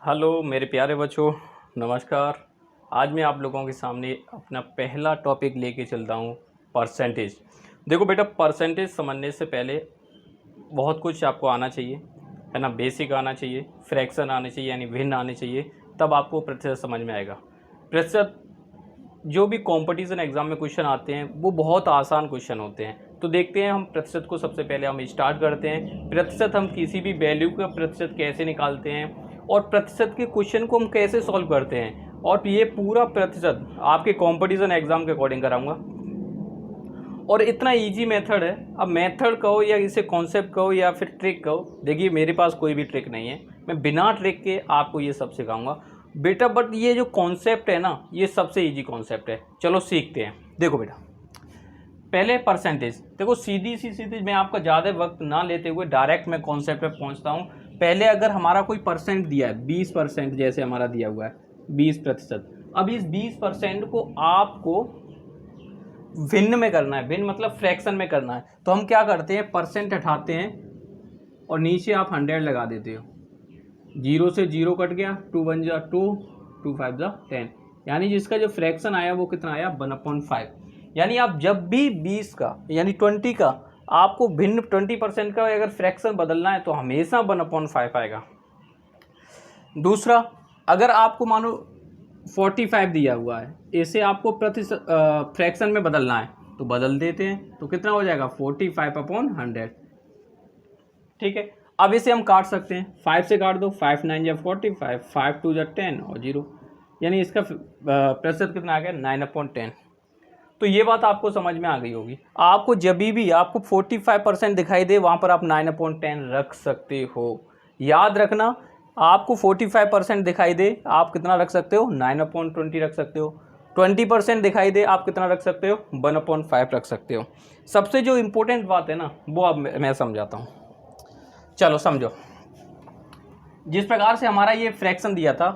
Hello मेरे प्यारे बच्चों, नमस्कार। आज मैं आप लोगों के सामने अपना पहला टॉपिक लेके चलता हूँ, परसेंटेज। देखो बेटा, परसेंटेज समझने से पहले बहुत कुछ आपको आना चाहिए, है ना। बेसिक आना चाहिए, फ्रैक्शन आने चाहिए यानी भिन्न आने चाहिए, तब आपको प्रतिशत समझ में आएगा। प्रतिशत जो भी कंपटीशन एग्ज़ाम में क्वेश्चन आते हैं वो बहुत आसान क्वेश्चन होते हैं। तो देखते हैं हम प्रतिशत को। सबसे पहले हम स्टार्ट करते हैं। प्रतिशत, हम किसी भी वैल्यू का प्रतिशत कैसे निकालते हैं और प्रतिशत के क्वेश्चन को हम कैसे सॉल्व करते हैं, और ये पूरा प्रतिशत आपके कंपटीशन एग्ज़ाम के अकॉर्डिंग कराऊंगा। और इतना इजी मेथड है। अब मेथड कहो या इसे कॉन्सेप्ट कहो या फिर ट्रिक कहो, देखिए मेरे पास कोई भी ट्रिक नहीं है, मैं बिना ट्रिक के आपको ये सब सिखाऊंगा बेटा। बट ये जो कॉन्सेप्ट है ना, ये सबसे इजी कॉन्सेप्ट है। चलो सीखते हैं। देखो बेटा, पहले परसेंटेज। देखो सीधी मैं आपका ज़्यादा वक्त ना लेते हुए डायरेक्ट मैं कॉन्सेप्ट पे पहुंचता हूँ। पहले अगर हमारा कोई परसेंट दिया है 20%, जैसे हमारा दिया हुआ है 20%। अब इस 20% को आपको भिन्न में करना है। भिन्न मतलब फ्रैक्शन में करना है। तो हम क्या करते हैं, परसेंट हटाते हैं और नीचे आप 100 लगा देते हो। 0 से 0 कट गया, 2 1 जा 2, 2 5 जा 10, यानी जिसका जो फ्रैक्शन आया वो कितना आया, 1/5। यानी आप जब भी 20 का यानी 20 का आपको भिन्न 20% का अगर फ्रैक्शन बदलना है तो हमेशा 1/5 आएगा। दूसरा, अगर आपको मानो 45 दिया हुआ है, इसे आपको प्रतिशत फ्रैक्शन में बदलना है तो बदल देते हैं, तो कितना हो जाएगा 45/100। ठीक है। अब इसे हम काट सकते हैं, 5 से काट दो, 5 9 जा 45, 5 2 जा 10 और 0, यानी इसका प्रतिशत कितना आ गया 9/10। तो ये बात आपको समझ में आ गई होगी। आपको जब भी आपको 45% दिखाई दे वहाँ पर आप 9/10 रख सकते हो। याद रखना, आपको 45% दिखाई दे आप कितना रख सकते हो, 9/20 रख सकते हो। 20% दिखाई दे आप कितना रख सकते हो, 1/5 रख सकते हो। सबसे जो इम्पोर्टेंट बात है ना, वो अब मैं समझाता हूँ। चलो समझो। जिस प्रकार से हमारा ये फ्रैक्शन दिया था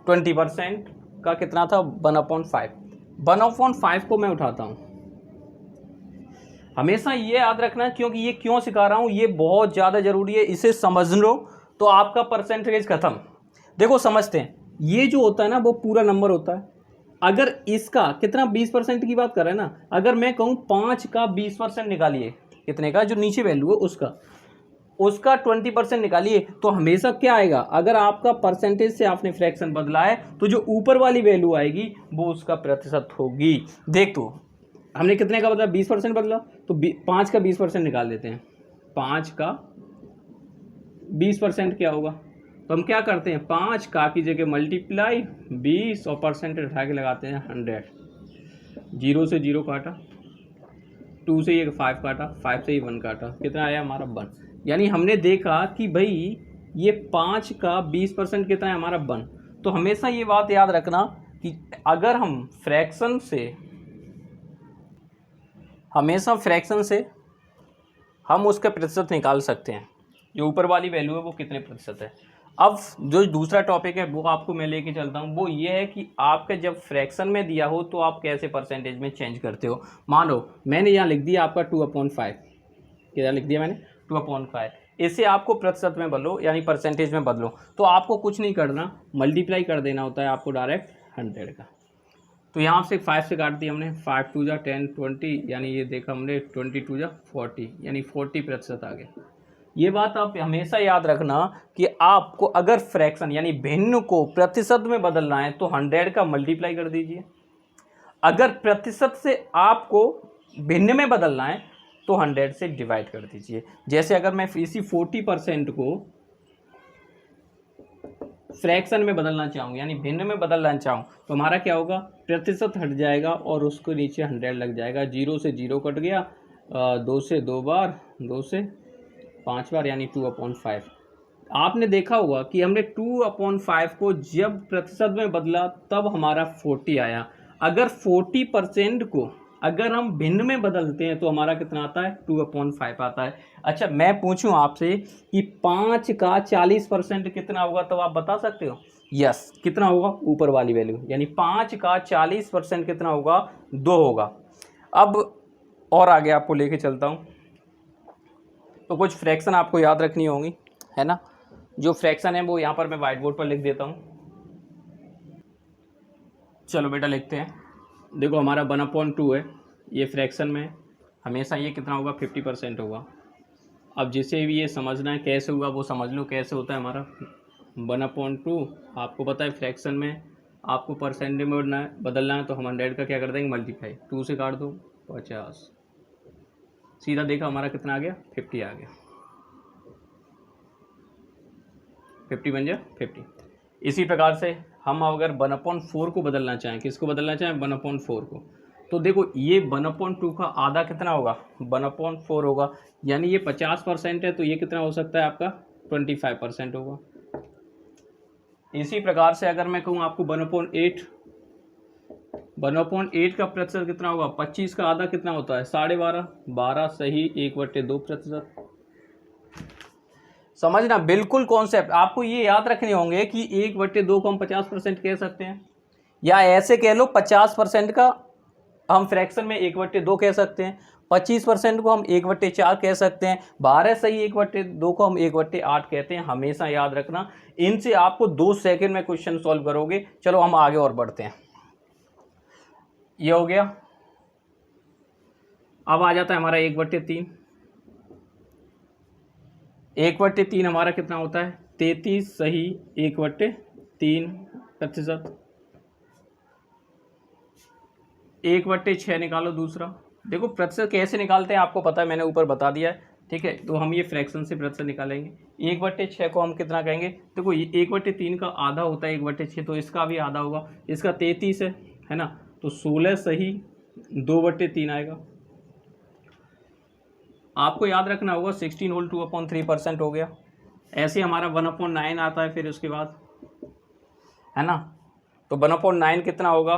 20% का कितना था, 1/5। 1/5 को मैं उठाता हूँ। हमेशा ये याद रखना, क्योंकि ये क्यों सिखा रहा हूँ, ये बहुत ज़्यादा ज़रूरी है। इसे समझ लो तो आपका परसेंटेज खत्म। देखो समझते हैं, ये जो होता है ना वो पूरा नंबर होता है। अगर इसका कितना 20% की बात कर रहे हैं ना, अगर मैं कहूँ 5 का 20% निकालिए, कितने का, जो नीचे वैल्यू है उसका 20% निकालिए, तो हमेशा क्या आएगा, अगर आपका परसेंटेज से आपने फ्रैक्शन बदला है तो जो ऊपर वाली वैल्यू आएगी वो उसका प्रतिशत होगी। देख, तो हमने कितने का बदला, 20% बदला, तो 5 का 20% निकाल देते हैं। 5 का 20% क्या होगा, तो हम क्या करते हैं, 5 का की जगह मल्टीप्लाई 20 और परसेंटेज उठा के लगाते हैं 100। 0 से 0 काटा, 2 से ये 5 काटा, 5 से ये 1 काटा, कितना आया हमारा 1। यानी हमने देखा कि भाई ये 5 का 20% कितना है हमारा 1। तो हमेशा ये बात याद रखना कि अगर हम फ्रैक्शन से हम उसका प्रतिशत निकाल सकते हैं, जो ऊपर वाली वैल्यू है वो कितने प्रतिशत है। अब जो दूसरा टॉपिक है वो आपको मैं लेके चलता हूँ, वो ये है कि आपका जब फ्रैक्शन में दिया हो तो आप कैसे परसेंटेज में चेंज करते हो। मानो मैंने यहाँ लिख दिया आपका 2/5, क्या लिख दिया मैंने, 2/5। इसे आपको प्रतिशत में बदलो यानी परसेंटेज में बदलो, तो आपको कुछ नहीं करना, मल्टीप्लाई कर देना होता है आपको डायरेक्ट 100 का। तो यहाँ से 5 से काट दिया हमने, 5 2 जा 10 20, यानी ये देखा हमने 22 जा 40, यानी 40% आ गया। ये बात आप हमेशा याद रखना कि आपको अगर फ्रैक्शन यानी भिन्न को प्रतिशत में बदलना है तो 100 का मल्टीप्लाई कर दीजिए। अगर प्रतिशत से आपको भिन्न में बदलना है तो 100 से डिवाइड कर दीजिए। जैसे अगर मैं इसी 40% को फ्रैक्शन में बदलना चाहूँ यानी भिन्न में बदलना चाहूँ तो हमारा क्या होगा, प्रतिशत हट जाएगा और उसको नीचे 100 लग जाएगा। 0 से 0 कट गया, 2 से 2 बार, 2 से 5 बार, यानी 2/5। आपने देखा होगा कि हमने 2/5 को जब प्रतिशत में बदला तब हमारा 40 आया। अगर 40% को अगर हम भिन्न में बदलते हैं तो हमारा कितना आता है, 2/5 आता है। अच्छा, मैं पूछूं आपसे कि 5 का 40% कितना होगा, तो आप बता सकते हो। यस, कितना होगा, ऊपर वाली वैल्यू, यानी 5 का 40% कितना होगा, 2 होगा। अब और आगे आपको लेके चलता हूं। तो कुछ फ्रैक्शन आपको याद रखनी होंगी, है ना। जो फ्रैक्शन है वो यहाँ पर मैं वाइट बोर्ड पर लिख देता हूँ। चलो बेटा लिखते हैं। देखो हमारा 1/2 है, ये फ्रैक्शन में हमेशा ये कितना होगा 50% होगा। अब जिसे भी ये समझना है कैसे होगा वो समझ लो कैसे होता है हमारा 1/2। आपको पता है फ्रैक्शन में आपको परसेंट में बदलना है तो हम 100 का क्या कर देंगे मल्टीप्लाई, 2 से काट दो 50, सीधा देखा हमारा कितना आ गया 50 आ गया, 50 बन गया 50। इसी प्रकार से हम अगर 1/4 को बदलना चाहें, किसको बदलना चाहें 1/4 को, तो देखो ये 1/2 का आधा कितना होगा 1/4 होगा, यानी ये 50% है तो ये कितना हो सकता है आपका 25% होगा। इसी प्रकार से अगर मैं कहूँ आपको 1/8 का प्रतिशत कितना होगा, 25 का आधा कितना होता है 12.5, 12 सही 1/2%। समझना बिल्कुल कॉन्सेप्ट आपको ये याद रखने होंगे कि 1/2 को हम 50% कह सकते हैं, या ऐसे कह लो 50% का हम फ्रैक्शन में 1/2 कह सकते हैं, 25% को हम 1/4 कह सकते हैं, 12 सही 1/2 को हम 1/8 कहते हैं। हमेशा याद रखना, इनसे आपको 2 सेकंड में क्वेश्चन सॉल्व करोगे। चलो हम आगे और बढ़ते हैं। ये हो गया। अब आ जाता है हमारा 1/3। 1/3 हमारा कितना होता है 33 सही 1/3%। 1/6 निकालो दूसरा। देखो प्रतिशत कैसे निकालते हैं आपको पता है, मैंने ऊपर बता दिया है, ठीक है। तो हम ये फ्रैक्शन से प्रतिशत निकालेंगे। 1/6 को हम कितना कहेंगे, देखो ये 1/3 का आधा होता है 1/6, तो इसका भी आधा होगा, इसका 33 है ना, तो 16 सही 2/3 आएगा। आपको याद रखना होगा 16 होल 2/3% हो गया। ऐसे हमारा 1/9 आता है फिर उसके बाद, है ना, तो 1/9 कितना होगा।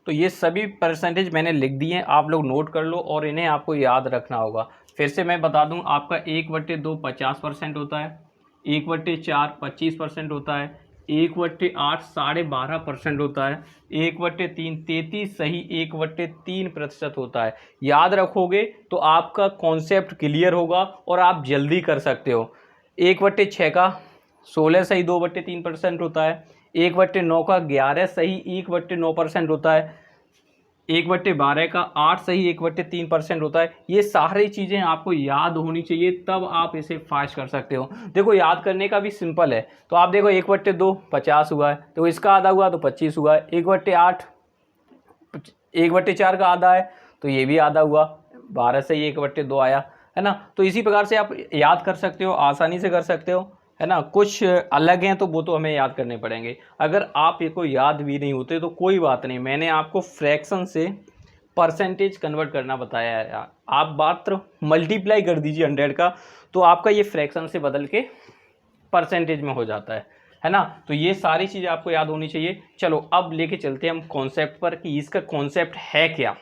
तो ये सभी परसेंटेज मैंने लिख दिए हैं, आप लोग नोट कर लो और इन्हें आपको याद रखना होगा। फिर से मैं बता दूं, आपका 1/2 50% होता है, 1/4 25% होता है, 1/8 12.5% होता है, 1/3 33 सही 1/3% होता है। याद रखोगे तो आपका कॉन्सेप्ट क्लियर होगा और आप जल्दी कर सकते हो। 1/6 का 16 सही 2/3% होता है, 1/9 का 11 सही 1/9% होता है, 1/12 का 8 सही 1/3% होता है। ये सारी चीज़ें आपको याद होनी चाहिए, तब आप इसे फास्ट कर सकते हो। देखो याद करने का भी सिंपल है, तो आप देखो 1/2 50 हुआ है, तो इसका आधा हुआ तो 25 हुआ है, 1/8 1/4 का आधा है तो ये भी आधा हुआ, 12 से ही 1/2 आया, है ना। तो इसी प्रकार से आप याद कर सकते हो, आसानी से कर सकते हो, है ना। कुछ अलग हैं तो वो तो हमें याद करने पड़ेंगे। अगर आप ये को याद भी नहीं होते तो कोई बात नहीं, मैंने आपको फ्रैक्शन से परसेंटेज कन्वर्ट करना बताया है। आप मात्र मल्टीप्लाई कर दीजिए 100 का, तो आपका ये फ्रैक्शन से बदल के परसेंटेज में हो जाता है ना। तो ये सारी चीज़ें आपको याद होनी चाहिए। चलो अब लेके चलते हैं हम कॉन्सेप्ट पर कि इसका कॉन्सेप्ट है क्या।